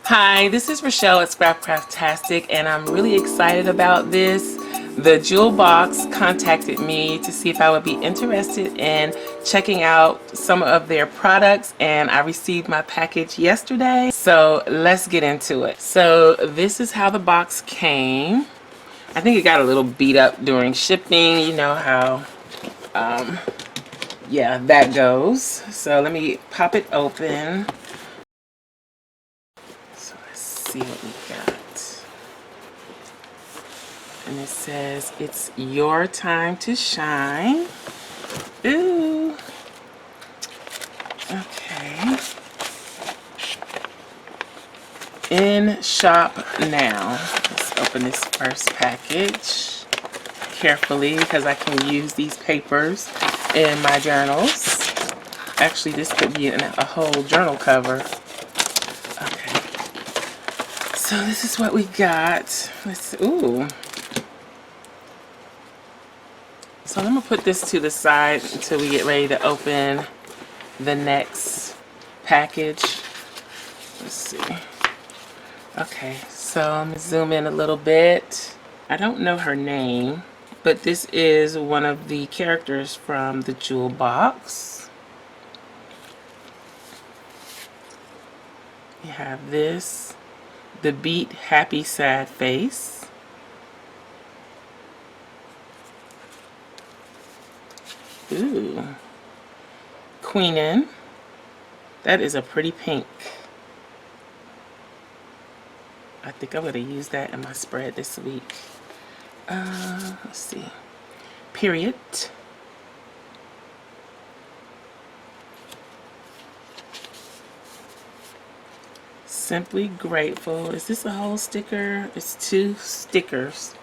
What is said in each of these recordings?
Hi, this is Rachelle at Scrapcraftastic, and I'm really excited about this. The Jewel Box contacted me to see if I would be interested in checking out some of their products, and I received my package yesterday. So let's get into it. So this is how the box came. I think it got a little beat up during shipping. You know how, yeah, that goes. So let me pop it open. So let's see what we got. And it says, it's your time to shine. Ooh. Okay. In shop now. Let's open this first package carefully because I can use these papers in my journals. Actually, this could be a whole journal cover. Okay. So this is what we got. Let's see. Ooh. So I'm going to put this to the side until we get ready to open the next package. Let's see. Okay, so I'm going to zoom in a little bit. I don't know her name, but this is one of the characters from the Jewel Box. You have this, the beat happy sad face. Ooh. Queenin. That is a pretty pink. I think I'm going to use that in my spread this week. Let's see. Period. Simply Grateful. Is this a whole sticker? It's 2 stickers.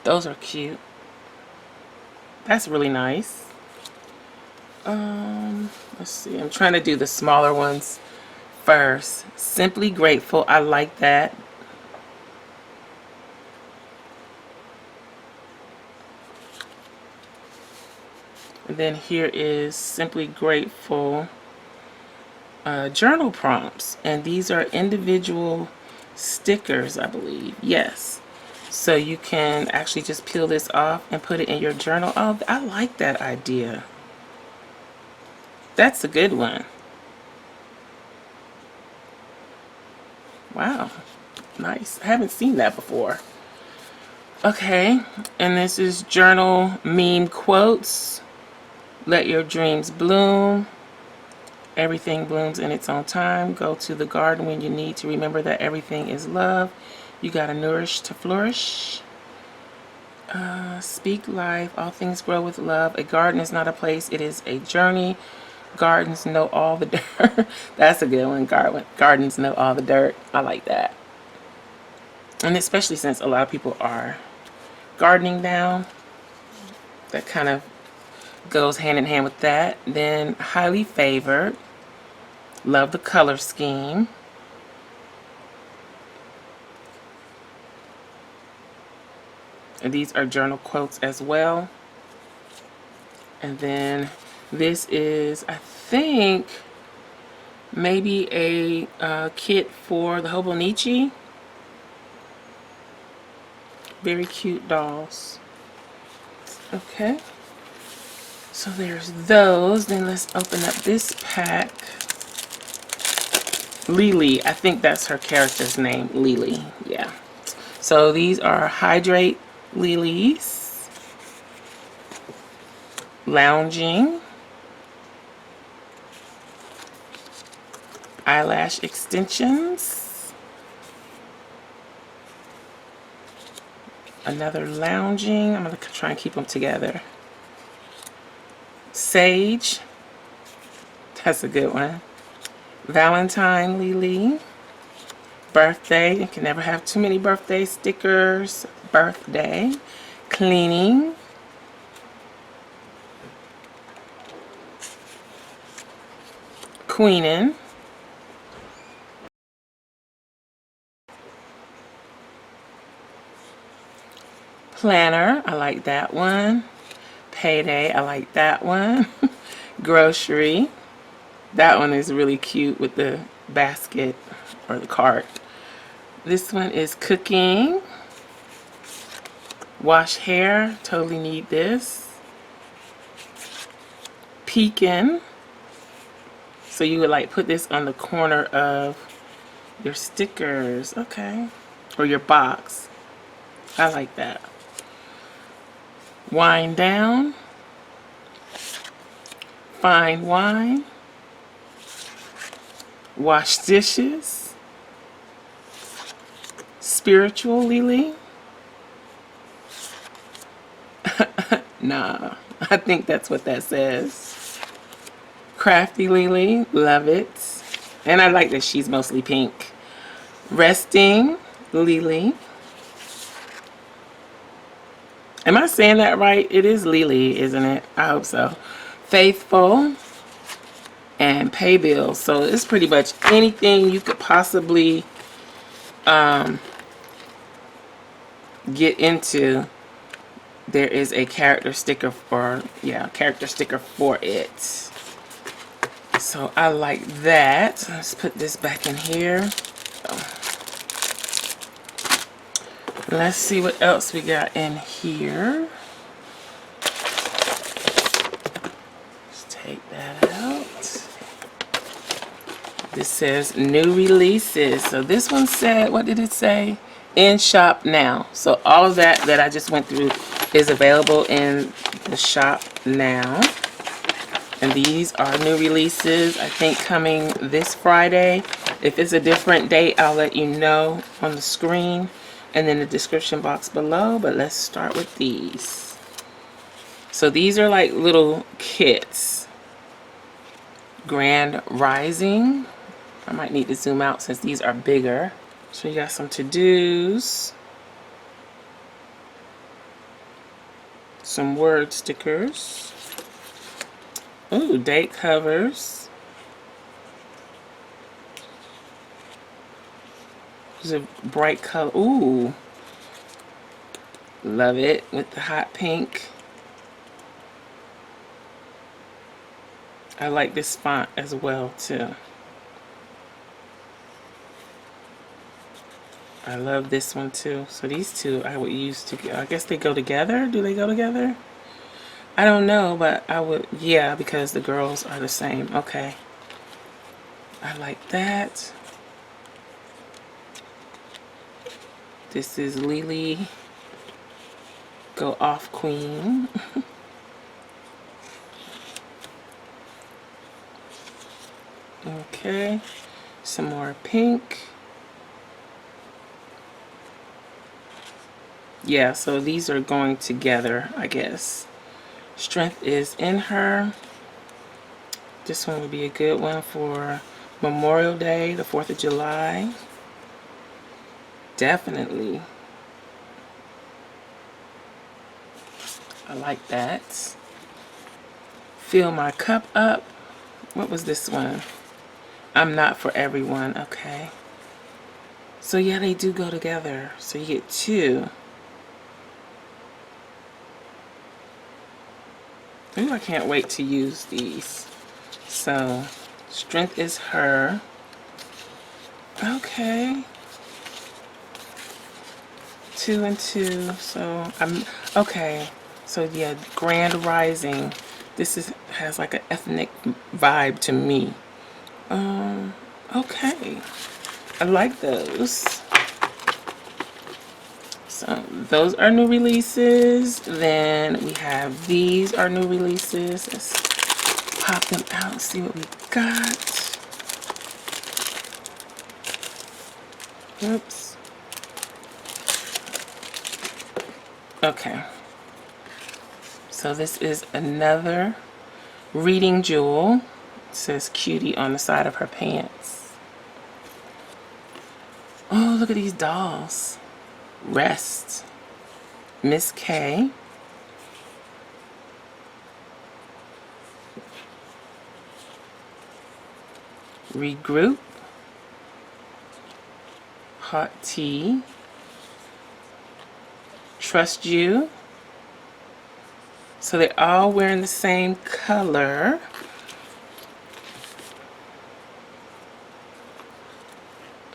Those are cute. That's really nice. Let's see. I'm trying to do the smaller ones first. Simply Grateful. I like that. And then here is Simply Grateful journal prompts. And these are individual stickers, I believe. Yes. So you can actually just peel this off and put it in your journal. Oh, I like that idea. That's a good one. Wow. Nice. I haven't seen that before. Okay. And this is journal meme quotes. Let your dreams bloom. Everything blooms in its own time. Go to the garden when you need to remember that everything is love. You gotta nourish to flourish. Speak life. All things grow with love. A garden is not a place. It is a journey. Gardens know all the dirt. That's a good one. Gardens know all the dirt. I like that. And especially since a lot of people are gardening now. That kind of goes hand in hand with that. Then highly favored. Love the color scheme. And these are journal quotes as well. And then this is, I think, maybe a kit for the Hobonichi. Very cute dolls. Okay. So there's those. Then let's open up this pack. Lily. I think that's her character's name. Lily. Yeah. So these are Hydrate Lilies. Lounging. Eyelash extensions. Another lounging. I'm going to try and keep them together. Sage. That's a good one. Valentine Lily. Birthday. You can never have too many birthday stickers. Birthday. Cleaning. Queenin. Planner. I like that one. Payday. I like that one. Grocery. That one is really cute with the basket or the cart. This one is cooking. Wash hair, totally need this. Peeking. So you would like put this on the corner of your stickers, okay, or your box. I like that. Wind down. Fine wine. Wash dishes. Spiritual Lily. Nah, I think that's what that says. Crafty Lily, love it. And I like that she's mostly pink. Resting Lily. Am I saying that right? It is Lily, isn't it? I hope so. Faithful and pay bills. So it's pretty much anything you could possibly get into. There is a character sticker for, yeah, character sticker for it. So I like that. Let's put this back in here. Let's see what else we got in here. Let's take that out. This says new releases. So this one said, what did it say? In shop now. So all of that I just went through is available in the shop now. And these are new releases, I think coming this Friday. If it's a different date, I'll let you know on the screen and in the description box below. But let's start with these. So these are like little kits. Grand Rising. I might need to zoom out since these are bigger. So you got some to-dos. Some word stickers. Ooh, date covers. There's a bright color. Ooh. Love it with the hot pink. I like this font as well too. I love this one too. So these two I would use together. I guess they go together. Do they go together? I don't know, but I would, yeah, because the girls are the same. Okay. I like that. This is Lily. Go off queen. Okay. Some more pink. Yeah, so these are going together, I guess. Strength is in her. This one would be a good one for Memorial Day, the 4th of July. Definitely. I like that. Fill my cup up. What was this one? I'm not for everyone. Okay. So yeah, they do go together. So you get two. Ooh, I can't wait to use these. So, strength is her. Okay. 2 and 2. So I'm okay. So yeah, Grand Rising. This has like an ethnic vibe to me. Okay. I like those. So those are new releases. Then we have these are new releases. Let's pop them out and see what we got. Oops. Okay. So this is another reading jewel. It says cutie on the side of her pants. Oh, look at these dolls. Rest. Miss K. Regroup. Hot tea. Trust you. So they're all wearing the same color.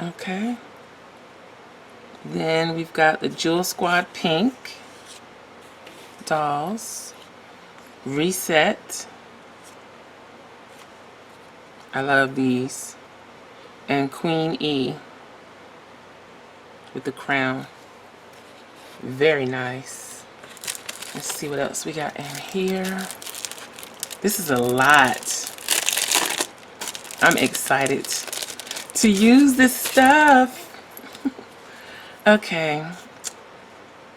Okay. Then we've got the Jewel Squad Pink dolls. Reset. I love these. And Queen E with the crown. Very nice. Let's see what else we got in here. This is a lot. I'm excited to use this stuff. Okay.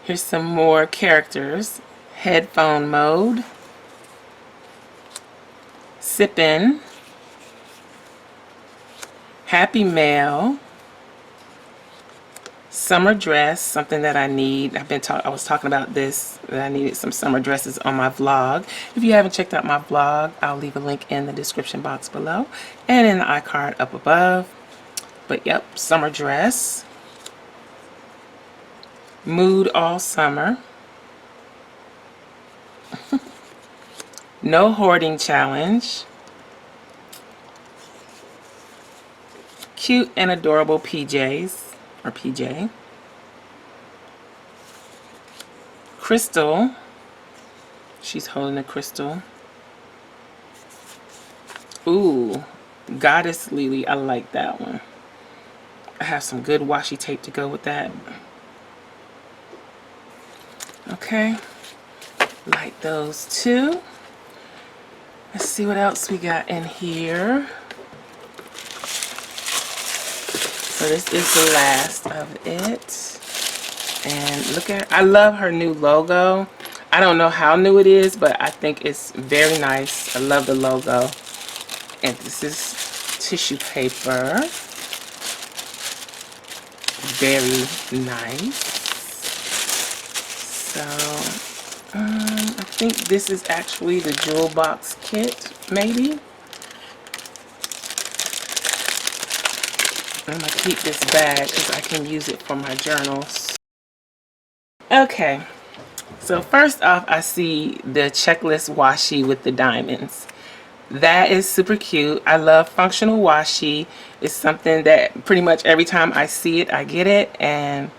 Here's some more characters. Headphone mode. Sippin'. Happy Mail. Summer dress, something that I need. I was talking about this, that I needed some summer dresses on my vlog. If you haven't checked out my vlog, I'll leave a link in the description box below and in the iCard up above. But yep, summer dress. Mood all summer. No hoarding challenge. Cute and adorable PJs, or PJ. Crystal. She's holding a crystal. Ooh, Goddess Lily. I like that one. I have some good washi tape to go with that. Okay. Like those two. Let's see what else we got in here. So this is the last of it. And look at, I love her new logo. I don't know how new it is, but I think it's very nice. I love the logo. And this is tissue paper. Very nice. So, I think this is actually the jewel box kit, maybe. I'm going to keep this bag because I can use it for my journals. Okay, so first off, I see the checklist washi with the diamonds. That is super cute. I love functional washi. It's something that pretty much every time I see it, I get it. And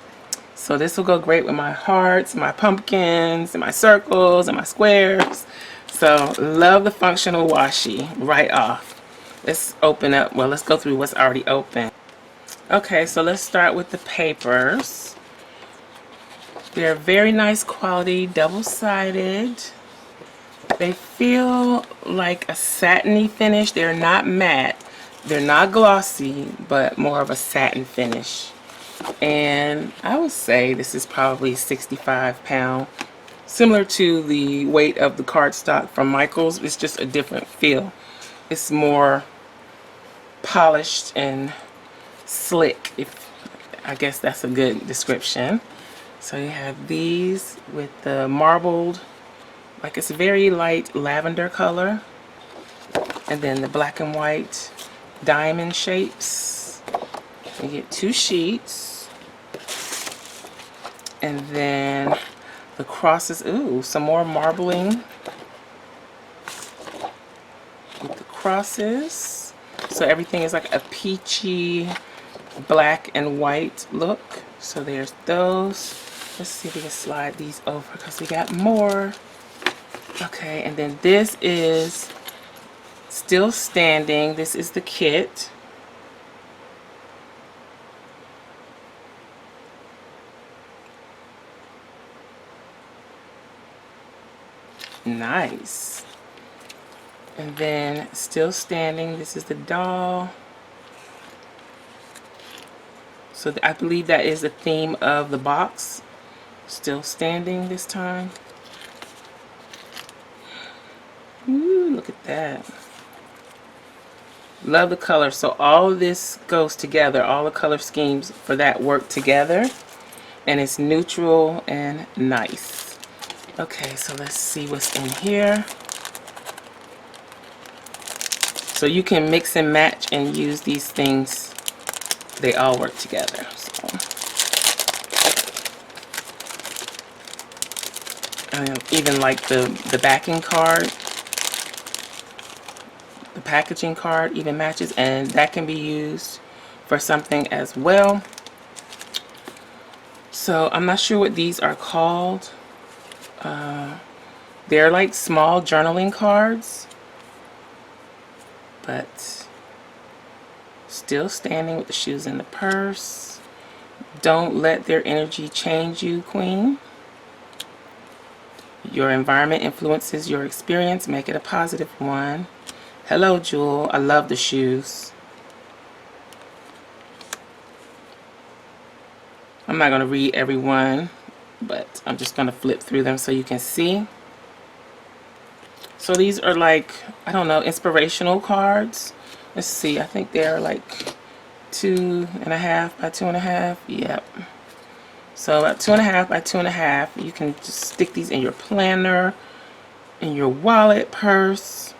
so this will go great with my hearts, my pumpkins, and my circles, and my squares. So love the functional washi right off. Let's open up, well, let's go through what's already open. Okay, so let's start with the papers. They're very nice quality, double-sided. They feel like a satiny finish. They're not matte. They're not glossy, but more of a satin finish. And I would say this is probably 65 pounds. Similar to the weight of the cardstock from Michaels. It's just a different feel. It's more polished and slick, if I guess that's a good description. So you have these with the marbled, like it's a very light lavender color, and then the black and white diamond shapes. You get 2 sheets, and then the crosses. Ooh, some more marbling with the crosses. So everything is like a peachy black and white look. So there's those. Let's see if we can slide these over because we got more. Okay, and then this is still standing. This is the kit. Nice. And then still standing. This is the doll. So I believe that is the theme of the box. Still standing this time. Ooh, look at that. Love the color. So all of this goes together. All the color schemes for that work together. And it's neutral and nice. Okay, so let's see what's in here. So you can mix and match and use these things. They all work together. So. Even like the backing card, the packaging card even matches, and that can be used for something as well. So I'm not sure what these are called. They're like small journaling cards, but still standing with the shoes in the purse. Don't let their energy change you, Queen. Your environment influences your experience. Make it a positive one. Hello, Jewel. I love the shoes. I'm not going to read every one, but I'm just going to flip through them so you can see. So these are like, I don't know, inspirational cards. Let's see. I think they're like 2.5 by 2.5. Yep. So about 2.5 by 2.5. You can just stick these in your planner, in your wallet, purse.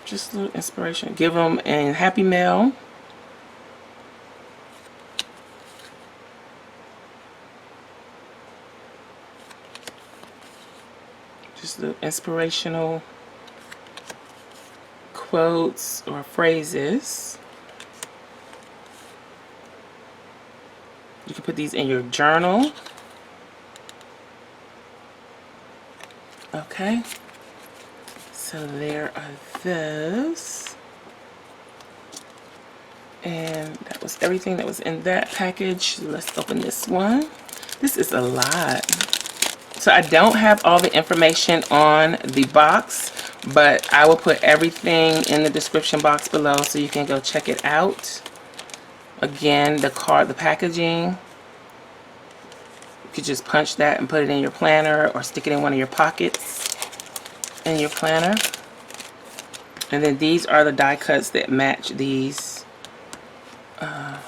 Just a little inspiration. Give them in Happy Mail. Just the inspirational quotes or phrases. You can put these in your journal. Okay. So there are those. And that was everything that was in that package. Let's open this one. This is a lot. So I don't have all the information on the box, but I will put everything in the description box below so you can go check it out. Again, the card, the packaging. You could just punch that and put it in your planner or stick it in one of your pockets in your planner. And then these are the die cuts that match these, the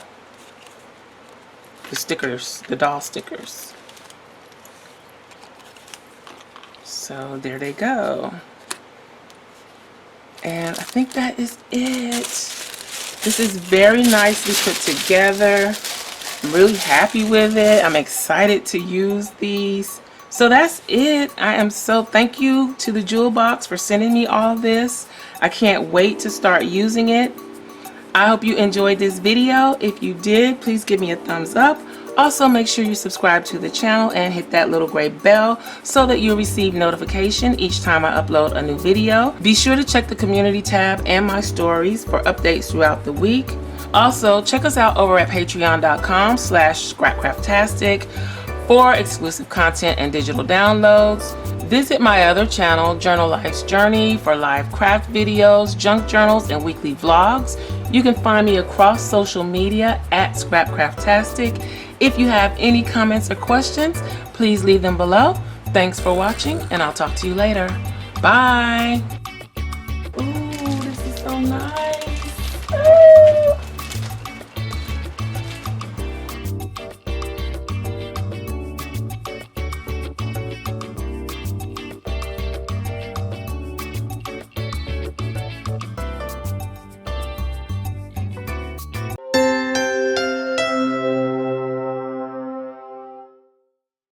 stickers, the doll stickers. So there they go. And I think that is it. This is very nicely put together. I'm really happy with it. I'm excited to use these. So that's it. Thank you to the Jewel Box for sending me all this. I can't wait to start using it. I hope you enjoyed this video. If you did, please give me a thumbs up. Also, make sure you subscribe to the channel and hit that little gray bell so that you'll receive notification each time I upload a new video. Be sure to check the community tab and my stories for updates throughout the week. Also, check us out over at patreon.com/Scrapcraftastic for exclusive content and digital downloads. Visit my other channel, Journal Life's Journey, for live craft videos, junk journals, and weekly vlogs. You can find me across social media at Scrapcraftastic. If you have any comments or questions, please leave them below. Thanks for watching, and I'll talk to you later. Bye. Ooh, this is so nice.